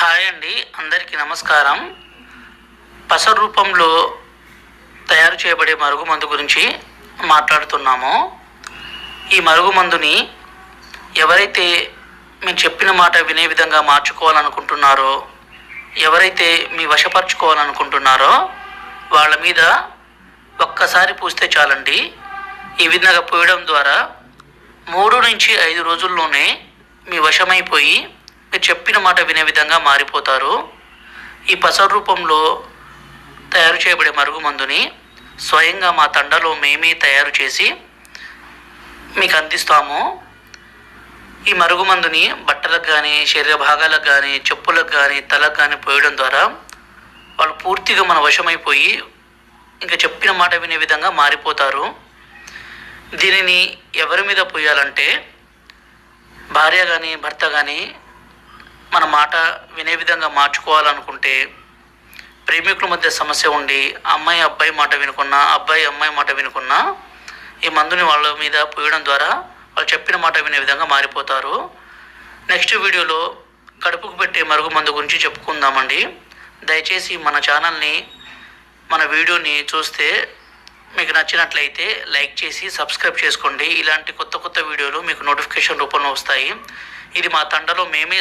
Hi అండి, అందరికీ నమస్కారం. పస రూపంలో తయారు చేయబడే మరుగుమందు గురించి మాట్లాడుతున్నాము. ఈ మరుగుమందుని ఎవరైతే మీరు చెప్పిన మాట వినే విధంగా మార్చుకోవాలనుకుంటున్నారో, ఎవరైతే మీ వశపరచుకోవాలనుకుంటున్నారో వాళ్ళ మీద ఒక్కసారి పూస్తే చాలండి. ఈ విధంగా పోయడం ద్వారా 3 నుంచి 5 రోజుల్లోనే మీ వశమైపోయి మీరు చెప్పిన మాట వినే విధంగా మారిపోతారు. ఈ పస రూపంలో తయారు చేయబడే మరుగుమందుని స్వయంగా మా తండలో మేమే తయారు చేసి మీకు అందిస్తాము. ఈ మరుగుమందుని బట్టలకు కానీ, శరీర భాగాలకు కానీ, చెప్పులకు కానీ, తలకు కానీ పోయడం ద్వారా వాళ్ళు పూర్తిగా మన వశమైపోయి ఇంకా చెప్పిన మాట వినే విధంగా మారిపోతారు. దీనిని ఎవరి మీద పోయాలంటే భార్య కానీ, భర్త కానీ మన మాట వినే విధంగా మార్చుకోవాలనుకుంటే, ప్రేమికుల మధ్య సమస్య ఉండి అమ్మాయి అబ్బాయి మాట వినుకున్నా, అబ్బాయి అమ్మాయి మాట వినుకున్నా ఈ మందుని వాళ్ళ మీద పోయడం ద్వారా వాళ్ళు చెప్పిన మాట వినే విధంగా మారిపోతారు. నెక్స్ట్ వీడియోలో కడుపుకు పెట్టే మరుగు మందు గురించి చెప్పుకుందామండి. దయచేసి మన ఛానల్ని, మన వీడియోని చూస్తే మీకు నచ్చినట్లయితే లైక్ చేసి సబ్స్క్రైబ్ చేసుకోండి. ఇలాంటి కొత్త వీడియోలు మీకు నోటిఫికేషన్ రూపంలో వస్తాయి. ఇది మా తండలో మేమే